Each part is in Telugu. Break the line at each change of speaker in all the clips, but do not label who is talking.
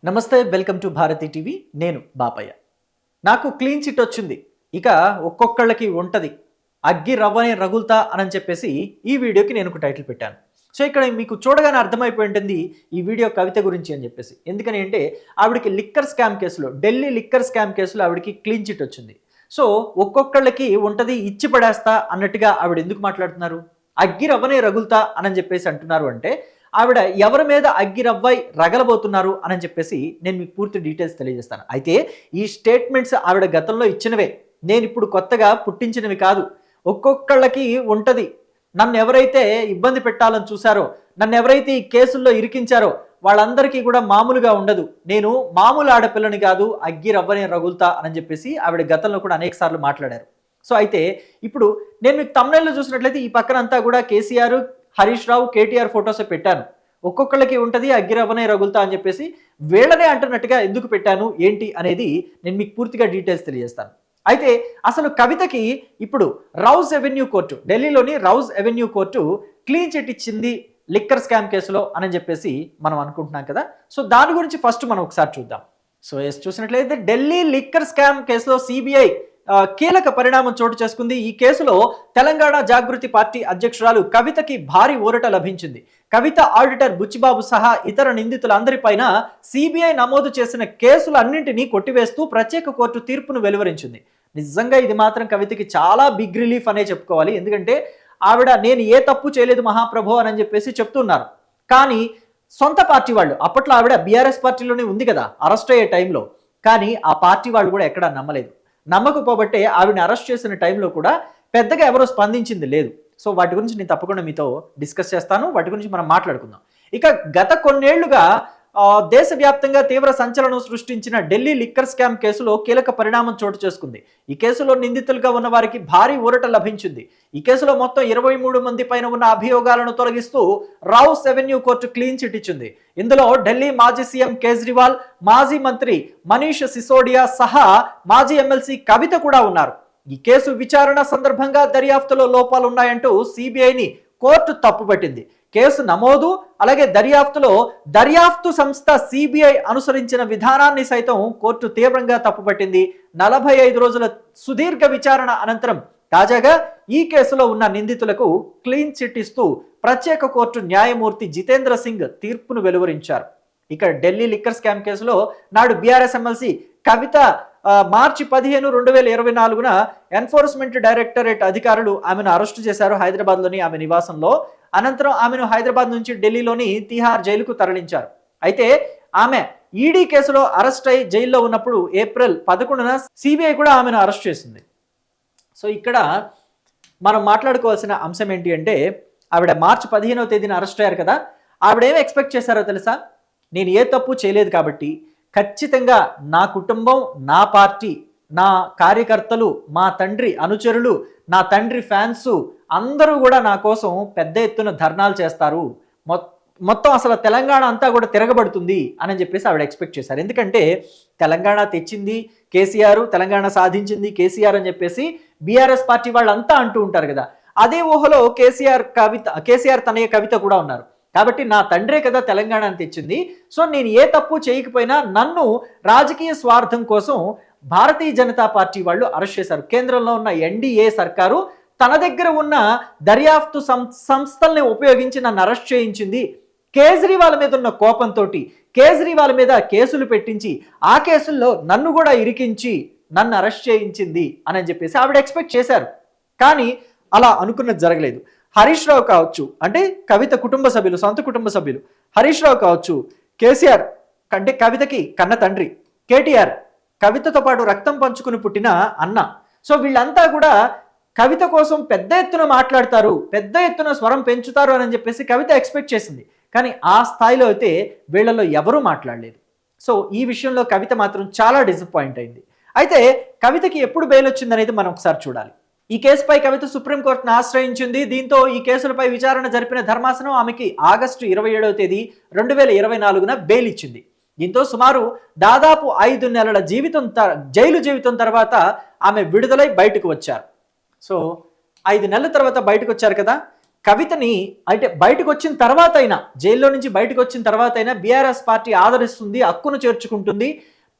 నమస్తే, వెల్కమ్ టు భారతి టీవీ. నేను బాపయ్య. నాకు క్లీన్ చిట్ వచ్చింది, ఇక ఒక్కొక్కళ్ళకి ఉంటది, అగ్గి రవ్వనే రగులుతా అని చెప్పేసి ఈ వీడియోకి నేను ఒక టైటిల్ పెట్టాను. సో ఇక్కడ మీకు చూడగానే అర్థమైపోయి ఉంటుంది ఈ వీడియో కవిత గురించి అని చెప్పేసి. ఎందుకని అంటే ఆవిడకి లిక్కర్ స్కామ్ కేసులో, ఢిల్లీ లిక్కర్ స్కామ్ కేసులో ఆవిడకి క్లీన్ చిట్ వచ్చింది. సో ఒక్కొక్కళ్ళకి ఉంటది, ఇచ్చి పడేస్తా అన్నట్టుగా ఆవిడ ఎందుకు మాట్లాడుతున్నారు? అగ్గి రవ్వనే రగులుతా అని చెప్పేసి అంటున్నారు అంటే ఆవిడ ఎవరి మీద అగ్గిరవ్వై రగలబోతున్నారు అని చెప్పేసి నేను మీకు పూర్తి డీటెయిల్స్ తెలియజేస్తాను. అయితే ఈ స్టేట్మెంట్స్ ఆవిడ గతంలో ఇచ్చినవే, నేను ఇప్పుడు కొత్తగా పుట్టించినవి కాదు. ఒక్కొక్కళ్ళకి ఉంటది, నన్ను ఎవరైతే ఇబ్బంది పెట్టాలని చూశారో, నన్ను ఎవరైతే ఈ కేసుల్లో ఇరికించారో వాళ్ళందరికీ కూడా మామూలుగా ఉండదు. నేను మామూలు ఆడపిల్లని కాదు, అగ్గిరవ్వనే రగులుతా అని చెప్పేసి ఆవిడ గతంలో కూడా అనేక సార్లు మాట్లాడారు. సో అయితే ఇప్పుడు నేను మీకు తమ్నైల్లో చూసినట్లయితే ఈ పక్కన అంతా కూడా కేసీఆర్, హరీష్ రావు, కేటీఆర్ ఫొటోస్ పెట్టాను. ఒక్కొక్కళ్ళకి ఉంటుంది అగ్గిరవ్వనే రగులుతా అని చెప్పేసి వీళ్ళనే అంటున్నట్టుగా ఎందుకు పెట్టాను ఏంటి అనేది నేను మీకు పూర్తిగా డీటెయిల్స్ తెలియజేస్తాను. అయితే అసలు కవితకి ఇప్పుడు రౌజ్ ఎవెన్యూ కోర్టు, ఢిల్లీలోని Rouse avenue court clean chit ఇచ్చింది లిక్కర్ స్కామ్ కేసులో అని చెప్పేసి మనం అనుకుంటున్నాం కదా. సో దాని గురించి ఫస్ట్ మనం ఒకసారి చూద్దాం. సో చూసినట్లయితే ఢిల్లీ లిక్కర్ స్కామ్ కేసులో సిబిఐ కీలక పరిణామం చోటు చేసుకుంది. ఈ కేసులో తెలంగాణ జాగృతి పార్టీ అధ్యక్షురాలు కవితకి భారీ ఊరట లభించింది. కవిత, ఆడిటర్ బుచ్చిబాబు సహా ఇతర నిందితులందరిపైన సిబిఐ నమోదు చేసిన కేసులన్నింటినీ కొట్టివేస్తూ ప్రత్యేక కోర్టు తీర్పును వెలువరించింది. నిజంగా ఇది మాత్రం కవితకి చాలా బిగ్ రిలీఫ్ అనే చెప్పుకోవాలి. ఎందుకంటే ఆవిడ నేను ఏ తప్పు చేయలేదు మహాప్రభు అని చెప్పేసి చెప్తున్నారు. కానీ సొంత పార్టీ వాళ్ళు, అప్పట్లో ఆవిడ బీఆర్ఎస్ పార్టీలోనే ఉంది కదా అరెస్ట్ అయ్యే టైంలో, కానీ ఆ పార్టీ వాళ్ళు కూడా ఎక్కడా నమ్మలేదు. నమ్మకపోబట్టే ఆవిడని అరెస్ట్ చేసిన టైంలో కూడా పెద్దగా ఎవరో స్పందించింది లేదు. సో వాటి గురించి నేను తప్పకుండా మీతో డిస్కస్ చేస్తాను, వాటి గురించి మనం మాట్లాడుకుందాం. ఇక గత కొన్నేళ్లుగా దేశవ్యాప్తంగా తీవ్ర సంచలనం సృష్టించిన ఢిల్లీ లిక్కర్ స్కామ్ కేసులో కీలక పరిణామం చోటు చేసుకుంది. ఈ కేసులో నిందితులుగా ఉన్న వారికి భారీ ఊరట లభించింది. ఈ కేసులో మొత్తం 23 మంది పైన ఉన్న అభియోగాలను తొలగిస్తూ Rouse Avenue court clean chit ఇచ్చింది. ఇందులో ఢిల్లీ మాజీ సీఎం కేజ్రీవాల్, మాజీ మంత్రి మనీష్ సిసోడియా సహా మాజీ ఎమ్మెల్సీ కవిత కూడా ఉన్నారు. ఈ కేసు విచారణ సందర్భంగా దర్యాప్తులో లోపాలున్నాయంటూ సిబిఐని కోర్టు తప్పుపట్టింది. కేసు నమోదు అలాగే దర్యాప్తు సంస్థ సిబిఐ అనుసరించిన విధానాన్ని సైతం కోర్టు తీవ్రంగా తప్పుపట్టింది. 45 రోజుల సుదీర్ఘ విచారణ అనంతరం తాజాగా ఈ కేసులో ఉన్న నిందితులకు క్లీన్ చిట్ ఇస్తూ ప్రత్యేక కోర్టు న్యాయమూర్తి జితేంద్ర సింగ్ తీర్పును వెలువరించారు. ఇక ఢిల్లీ లిక్కర్ స్కామ్ కేసులో నాడు బీఆర్ఎస్ ఎమ్మెల్సీ కవిత మార్చి 15, 2024 ఎన్ఫోర్స్మెంట్ డైరెక్టరేట్ అధికారులు ఆమెను అరెస్టు చేశారు హైదరాబాద్లోని ఆమె నివాసంలో. అనంతరం ఆమెను హైదరాబాద్ నుంచి ఢిల్లీలోని తిహార్ జైలుకు తరలించారు. అయితే ఆమె ఈడీ కేసులో అరెస్ట్ అయి జైల్లో ఉన్నప్పుడు ఏప్రిల్ 11న సిబిఐ కూడా ఆమెను అరెస్ట్ చేసింది. సో ఇక్కడ మనం మాట్లాడుకోవాల్సిన అంశం ఏంటి అంటే ఆవిడ మార్చి 15వ తేదీన అరెస్ట్ అయ్యారు కదా. ఆవిడేమి ఎక్స్పెక్ట్ చేశారో తెలుసా? నేను ఏ తప్పు చేయలేదు కాబట్టి ఖచ్చితంగా నా కుటుంబం, నా పార్టీ, నా కార్యకర్తలు, మా తండ్రి అనుచరులు, నా తండ్రి ఫ్యాన్స్ అందరూ కూడా నా కోసం పెద్ద ఎత్తున ధర్నాలు చేస్తారు, మొత్తం అసలు తెలంగాణ అంతా కూడా తిరగబడుతుంది అని చెప్పేసి ఆవిడ ఎక్స్పెక్ట్ చేశారు. ఎందుకంటే తెలంగాణ తెచ్చింది కేసీఆర్, తెలంగాణ సాధించింది కేసీఆర్ అని చెప్పేసి బీఆర్ఎస్ పార్టీ వాళ్ళంతా అంటూ ఉంటారు కదా. అదే ఊహలో కేసీఆర్ తనయ్య కవిత కూడా ఉన్నారు. కాబట్టి నా తండ్రే కదా తెలంగాణను తెచ్చింది, సో నేను ఏ తప్పు చేయకపోయినా నన్ను రాజకీయ స్వార్థం కోసం భారతీయ జనతా పార్టీ వాళ్ళు అరెస్ట్ చేశారు. కేంద్రంలో ఉన్న ఎన్డీఏ సర్కారు తన దగ్గర ఉన్న దర్యాప్తు సంస్థల్ని ఉపయోగించి నన్ను అరెస్ట్ చేయించింది. కేజ్రీవాల్ మీద ఉన్న కోపంతో కేజ్రీవాల్ మీద కేసులు పెట్టించి ఆ కేసుల్లో నన్ను కూడా ఇరికించి నన్ను అరెస్ట్ చేయించింది అని చెప్పేసి ఆవిడ ఎక్స్పెక్ట్ చేశారు. కానీ అలా అనుకున్నది జరగలేదు. హరీష్ రావు కావచ్చు, అంటే కవిత కుటుంబ సభ్యులు, సొంత కుటుంబ సభ్యులు, హరీష్ రావు కావచ్చు, కేసీఆర్ అంటే కవితకి కన్న తండ్రి, కేటీఆర్ కవితతో పాటు రక్తం పంచుకుని పుట్టిన అన్న. సో వీళ్ళంతా కూడా కవిత కోసం పెద్ద ఎత్తున మాట్లాడతారు, పెద్ద ఎత్తున స్వరం పెంచుతారు అని చెప్పేసి కవిత ఎక్స్పెక్ట్ చేసింది. కానీ ఆ స్థాయిలో అయితే వీళ్ళలో ఎవరూ మాట్లాడలేదు. సో ఈ విషయంలో కవిత మాత్రం చాలా డిసప్పాయింట్ అయింది. అయితే కవితకి ఎప్పుడు బెయిల్ వచ్చిందనేది మనం ఒకసారి చూడాలి. ఈ కేసుపై కవిత సుప్రీంకోర్టును ఆశ్రయించింది. దీంతో ఈ కేసులపై విచారణ జరిపిన ధర్మాసనం ఆమెకి ఆగస్టు 27వ తేదీ 2024న బెయిల్ ఇచ్చింది. దీంతో సుమారు దాదాపు 5 నెలల జైలు జీవితం తర్వాత ఆమె విడుదలై బయటకు వచ్చారు. సో 5 నెలల తర్వాత బయటకు వచ్చారు కదా. కవితని అంటే బయటకు వచ్చిన తర్వాత అయినా, జైల్లో నుంచి బయటకు వచ్చిన తర్వాత అయినా బీఆర్ఎస్ పార్టీ ఆదరిస్తుంది, హక్కును చేర్చుకుంటుంది,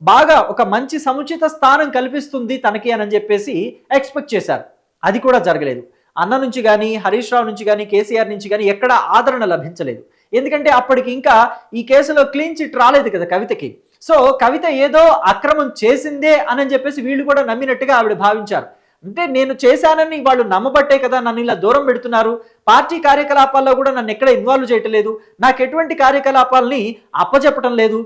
బాగా ఒక మంచి సముచిత స్థానం కల్పిస్తుంది తనకి అని చెప్పేసి ఎక్స్పెక్ట్ చేశారు. అది కూడా జరగలేదు. అన్న నుంచి కానీ, హరీష్ రావు నుంచి కానీ, కేసీఆర్ నుంచి కానీ ఎక్కడ ఆదరణ లభించలేదు. ఎందుకంటే అప్పటికి ఇంకా ఈ కేసులో క్లీన్ చిట్ రాలేదు కదా కవితకి. సో కవిత ఏదో అక్రమం చేసిందే అని చెప్పేసి వీళ్ళు కూడా నమ్మినట్టుగా ఆవిడ భావించారు. అంటే నేను చేశానని వాళ్ళు నమ్మబట్టే కదా నన్ను ఇలా దూరం పెడుతున్నారు, పార్టీ కార్యకలాపాల్లో కూడా నన్ను ఎక్కడ ఇన్వాల్వ్ చేయట్లేదు, నాకు ఎటువంటి కార్యకలాపాలని అప్పచెప్పటం లేదు,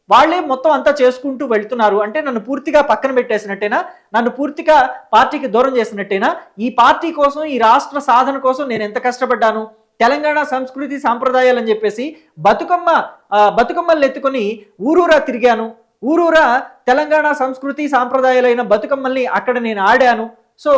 వాళ్ళే మొత్తం అంతా చేసుకుంటూ వెళ్తున్నారు అంటే నన్ను పూర్తిగా పక్కన పెట్టేసినట్టేనా, నన్ను పూర్తిగా పార్టీకి దూరం చేసినట్టేనా, ఈ పార్టీ కోసం, ఈ రాష్ట్ర సాధన కోసం నేను ఎంత కష్టపడ్డాను, తెలంగాణ సంస్కృతి సాంప్రదాయాలని చెప్పేసి బతుకమ్మల్ని ఎత్తుకొని ఊరూరా తిరిగాను, ఊరూరా తెలంగాణ సంస్కృతి సాంప్రదాయాలైన బతుకమ్మల్ని అక్కడ నేను ఆడాను, సో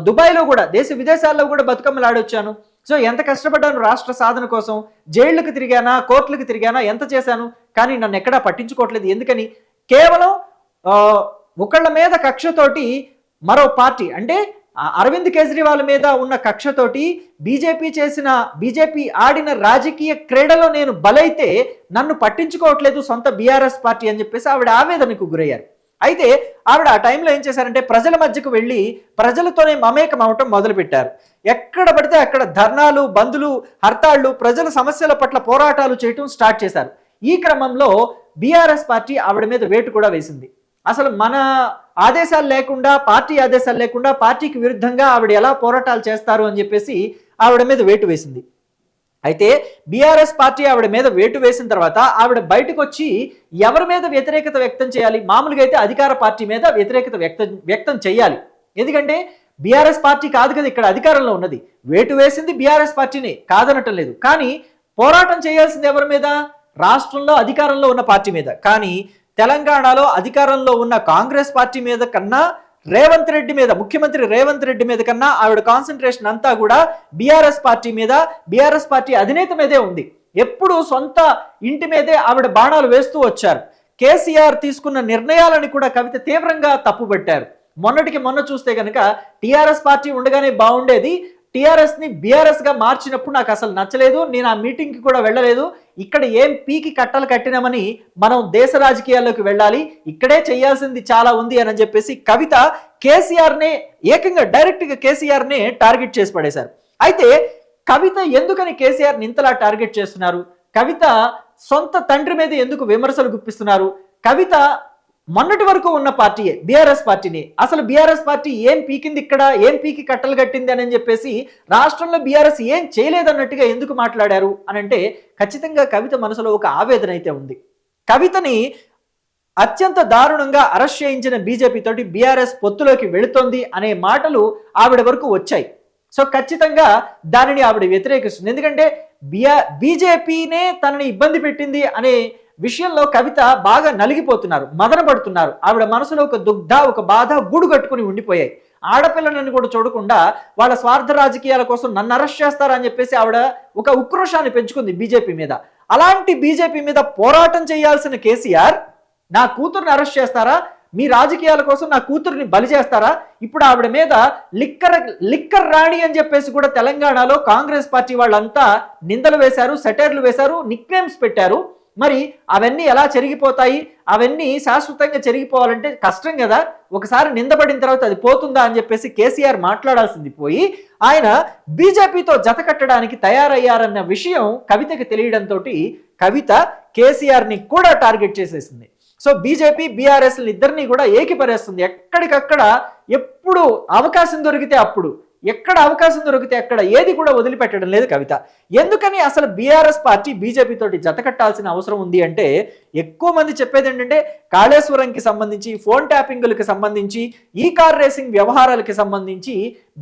దుబాయ్లో కూడా దేశ విదేశాల్లో కూడా బతుకమ్మలు ఆడొచ్చాను, సో ఎంత కష్టపడ్డాను రాష్ట్ర సాధన కోసం, జైళ్ళకు తిరిగానా, కోర్టులకు తిరిగానా, ఎంత చేశాను, కానీ నన్ను ఎక్కడా పట్టించుకోవట్లేదు. ఎందుకని? కేవలం ఒకళ్ళ మీద కక్షతోటి మరో పార్టీ అంటే అరవింద్ కేజ్రీవాల్ మీద ఉన్న కక్షతోటి బీజేపీ ఆడిన రాజకీయ క్రీడలో నేను బలైతే నన్ను పట్టించుకోవట్లేదు సొంత బీఆర్ఎస్ పార్టీ అని చెప్పేసి ఆవిడ ఆవేదనకు గురయ్యారు. అయితే ఆవిడ ఆ టైంలో ఏం చేశారంటే ప్రజల మధ్యకు వెళ్ళి ప్రజలతోనే మమేకం అవటం మొదలుపెట్టారు. ఎక్కడ పడితే అక్కడ ధర్నాలు, బందులు, హర్తాళ్లు, ప్రజల సమస్యల పట్ల పోరాటాలు చేయటం స్టార్ట్ చేశారు. ఈ క్రమంలో బీఆర్ఎస్ పార్టీ ఆవిడ మీద వేటు కూడా వేసింది. అసలు మన ఆదేశాలు లేకుండా, పార్టీ ఆదేశాలు లేకుండా పార్టీకి విరుద్ధంగా ఆవిడ ఎలా పోరాటాలు చేస్తారు అని చెప్పేసి ఆవిడ మీద వేటు వేసింది. అయితే బీఆర్ఎస్ పార్టీ ఆవిడ మీద వేటు వేసిన తర్వాత ఆవిడ బయటకు వచ్చి ఎవరి మీద వ్యతిరేకత వ్యక్తం చేయాలి? మామూలుగా అయితే అధికార పార్టీ మీద వ్యతిరేకత వ్యక్తం చేయాలి. ఎందుకంటే బీఆర్ఎస్ పార్టీ కాదు కదా ఇక్కడ అధికారంలో ఉన్నది, వేటు వేసింది బీఆర్ఎస్ పార్టీని కాదనటం లేదు. కానీ పోరాటం చేయాల్సింది ఎవరి మీద? రాష్ట్రంలో అధికారంలో ఉన్న పార్టీ మీద. కానీ తెలంగాణలో అధికారంలో ఉన్న కాంగ్రెస్ పార్టీ మీద కన్నా, రేవంత్ రెడ్డి మీద, ముఖ్యమంత్రి రేవంత్ రెడ్డి మీద కన్నా ఆవిడ కాన్సన్ట్రేషన్ అంతా కూడా బీఆర్ఎస్ పార్టీ మీద, బీఆర్ఎస్ పార్టీ అధినేత మీదే ఉంది. ఎప్పుడు సొంత ఇంటి మీదే ఆవిడ బాణాలు వేస్తూ వచ్చారు. కేసీఆర్ తీసుకున్న నిర్ణయాలను కూడా కవిత తీవ్రంగా తప్పుపట్టారు. మొన్నటికి మొన్న చూస్తే కనుక టీఆర్ఎస్ పార్టీ ఉండగానే బాగుండేది, టీఆర్ఎస్ని బీఆర్ఎస్గా మార్చినప్పుడు నాకు అసలు నచ్చలేదు, నేను ఆ మీటింగ్కి కూడా వెళ్ళలేదు, ఇక్కడ ఏం పీకి కట్టలు కట్టినామని మనం దేశ రాజకీయాల్లోకి వెళ్ళాలి, ఇక్కడే చేయాల్సింది చాలా ఉంది అని చెప్పేసి కవిత కేసీఆర్నే ఏకంగా డైరెక్ట్గా కేసీఆర్నే టార్గెట్ చేసి పడేశారు. అయితే కవిత ఎందుకని కేసీఆర్ని ఇంతలా టార్గెట్ చేస్తున్నారు? కవిత సొంత తండ్రి మీద ఎందుకు విమర్శలు గుప్పిస్తున్నారు? కవిత మొన్నటి వరకు ఉన్న పార్టీయే బీఆర్ఎస్ పార్టీని, అసలు బీఆర్ఎస్ పార్టీ ఏం పీకింది ఇక్కడ, ఏం పీకి కట్టలు కట్టింది అని చెప్పేసి రాష్ట్రంలో బీఆర్ఎస్ ఏం చేయలేదన్నట్టుగా ఎందుకు మాట్లాడారు అని అంటే ఖచ్చితంగా కవిత మనసులో ఒక ఆవేదన అయితే ఉంది. కవితని అత్యంత దారుణంగా అరెస్ట్ చేయించిన బీజేపీ తోటి బీఆర్ఎస్ పొత్తులోకి వెళుతోంది అనే మాటలు ఆవిడ వరకు వచ్చాయి. సో ఖచ్చితంగా దానిని ఆవిడ వ్యతిరేకిస్తుంది. ఎందుకంటే బీజేపీనే తనని ఇబ్బంది పెట్టింది అనే విషయంలో కవిత బాగా నలిగిపోతున్నారు, మదన పడుతున్నారు. ఆవిడ మనసులో ఒక దుగ్ధ, ఒక బాధ గూడు కట్టుకుని ఉండిపోయాయి. ఆడపిల్లలను కూడా చూడకుండా వాళ్ళ స్వార్థ రాజకీయాల కోసం నన్ను అరెస్ట్ చేస్తారని చెప్పేసి ఆవిడ ఒక ఉక్రోషాన్ని పెంచుకుంది బీజేపీ మీద. అలాంటి బీజేపీ మీద పోరాటం చేయాల్సిన కేసీఆర్ నా కూతుర్ని అరెస్ట్ చేస్తారా, మీ రాజకీయాల కోసం నా కూతుర్ని బలి చేస్తారా? ఇప్పుడు ఆవిడ మీద లిక్కర్ రాణి అని చెప్పేసి కూడా తెలంగాణలో కాంగ్రెస్ పార్టీ వాళ్ళంతా నిందలు వేశారు, సెటైర్లు వేశారు, నిక్ నేమ్స్ పెట్టారు. మరి అవన్నీ ఎలా చెరిగిపోతాయి? అవన్నీ శాశ్వతంగా చెరిగిపోవాలంటే కష్టం కదా. ఒకసారి నిందపడిన తర్వాత అది పోతుందా అని చెప్పేసి కేసీఆర్ మాట్లాడాల్సింది పోయి ఆయన బీజేపీతో జత కట్టడానికి తయారయ్యారన్న విషయం కవితకి తెలియడంతో కవిత కేసీఆర్ని కూడా టార్గెట్ చేసేసింది. సో బీజేపీ బీఆర్ఎస్ ఇద్దరిని కూడా ఏకిపరేస్తుంది. ఎక్కడికక్కడ ఎప్పుడు అవకాశం దొరికితే అప్పుడు, ఎక్కడ అవకాశం దొరికితే అక్కడ ఏది కూడా వదిలిపెట్టడం లేదు కవిత. ఎందుకని అసలు బీఆర్ఎస్ పార్టీ బీజేపీ తోటి జత కట్టాల్సిన అవసరం ఉంది అంటే ఎక్కువ మంది చెప్పేది ఏంటంటే కాళేశ్వరంకి సంబంధించి, ఫోన్ ట్యాపింగులకు సంబంధించి, ఈ కార్ రేసింగ్ వ్యవహారాలకి సంబంధించి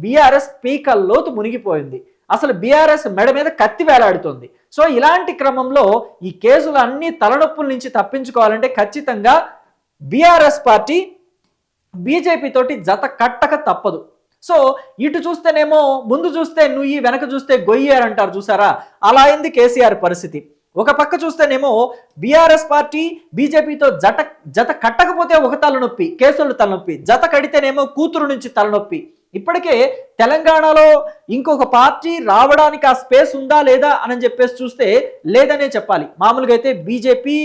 బీఆర్ఎస్ పీకల్లోతు మునిగిపోయింది. అసలు బీఆర్ఎస్ మెడ మీద కత్తి వేలాడుతోంది. సో ఇలాంటి క్రమంలో ఈ కేసులు అన్ని తలనొప్పుల నుంచి తప్పించుకోవాలంటే ఖచ్చితంగా బీఆర్ఎస్ పార్టీ బీజేపీ తోటి జత కట్టక తప్పదు. సో ఇటు చూస్తేనేమో ముందు చూస్తే నుయ్యి, వెనక చూస్తే గొయ్యారు అంటారు చూసారా, అలా అయింది కేసీఆర్ పరిస్థితి. ఒక పక్క చూస్తేనేమో బీఆర్ఎస్ పార్టీ బీజేపీతో జత కట్టకపోతే ఒక తలనొప్పి, కేసులు తలనొప్పి, జత కడితేనేమో కూతురు నుంచి తలనొప్పి. ఇప్పటికే తెలంగాణలో ఇంకొక పార్టీ రావడానికి ఆ స్పేస్ ఉందా లేదా అని చెప్పేసి చూస్తే లేదనే చెప్పాలి. మామూలుగా అయితే బీజేపీ,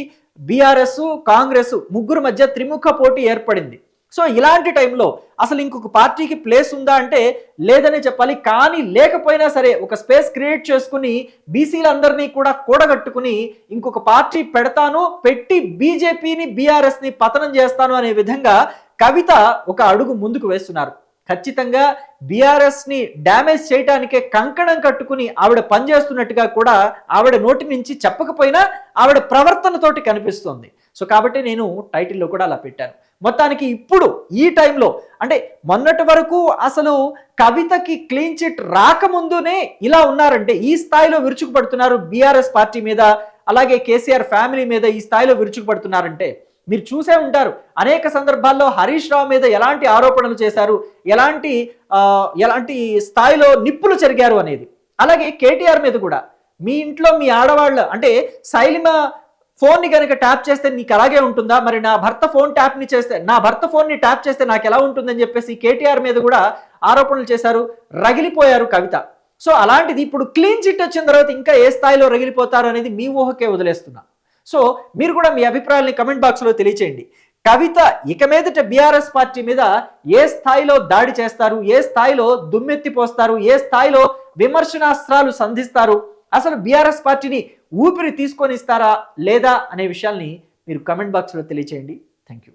బీఆర్ఎస్, కాంగ్రెస్ ముగ్గురు మధ్య త్రిముఖ పోటీ ఏర్పడింది. సో ఇలాంటి టైంలో అసలు ఇంకొక పార్టీకి ప్లేస్ ఉందా అంటే లేదనే చెప్పాలి. కానీ లేకపోయినా సరే ఒక స్పేస్ క్రియేట్ చేసుకుని బీసీలందరినీ కూడా కూడగట్టుకుని ఇంకొక పార్టీ పెడతాను, పెట్టి బీజేపీని బీఆర్ఎస్ని పతనం చేస్తాను అనే విధంగా కవిత ఒక అడుగు ముందుకు వేస్తున్నారు. ఖచ్చితంగా బీఆర్ఎస్ని డ్యామేజ్ చేయడానికే కంకణం కట్టుకుని ఆవిడ పనిచేస్తున్నట్టుగా కూడా ఆవిడ నోటి నుంచి చెప్పకపోయినా ఆవిడ ప్రవర్తనతోటి కనిపిస్తుంది. సో కాబట్టి నేను టైటిల్లో కూడా అలా పెట్టాను. మొత్తానికి ఇప్పుడు ఈ టైంలో అంటే మొన్నటి వరకు అసలు కవితకి క్లీన్ చిట్ రాకముందునే ఇలా ఉన్నారంటే ఈ స్థాయిలో విరుచుకుపడుతున్నారు బీఆర్ఎస్ పార్టీ మీద, అలాగే కేసీఆర్ ఫ్యామిలీ మీద ఈ స్థాయిలో విరుచుకుపడుతున్నారంటే మీరు చూసే ఉంటారు అనేక సందర్భాల్లో హరీష్ రావు మీద ఎలాంటి ఆరోపణలు చేశారు, ఎలాంటి స్థాయిలో నిప్పులు చెరిగారు అనేది. అలాగే కేటీఆర్ మీద కూడా మీ ఇంట్లో మీ ఆడవాళ్ళు అంటే శైలిమ ఫోన్ని కనుక ట్యాప్ చేస్తే నీకు అలాగే ఉంటుందా, మరి నా భర్త ఫోన్ని ట్యాప్ చేస్తే నాకు ఎలా ఉంటుందని చెప్పేసి కేటీఆర్ మీద కూడా ఆరోపణలు చేశారు, రగిలిపోయారు కవిత. సో అలాంటిది ఇప్పుడు క్లీన్ చిట్ వచ్చిన తర్వాత ఇంకా ఏ స్థాయిలో రగిలిపోతారు అనేది మీ ఊహకే వదిలేస్తున్నా. సో మీరు కూడా మీ అభిప్రాయాల్ని కమెంట్ బాక్స్లో తెలియచేయండి. కవిత ఇక మీదట బీఆర్ఎస్ పార్టీ మీద ఏ స్థాయిలో దాడి చేస్తారు, ఏ స్థాయిలో దుమ్మెత్తిపోస్తారు, ఏ స్థాయిలో విమర్శనాస్త్రాలు సంధిస్తారు, అసలు బీఆర్ఎస్ పార్టీని ఊపిరి తీసుకొని ఇస్తారా లేదా అనే విషయాల్ని మీరు కమెంట్ బాక్స్లో తెలియచేయండి. Thank you.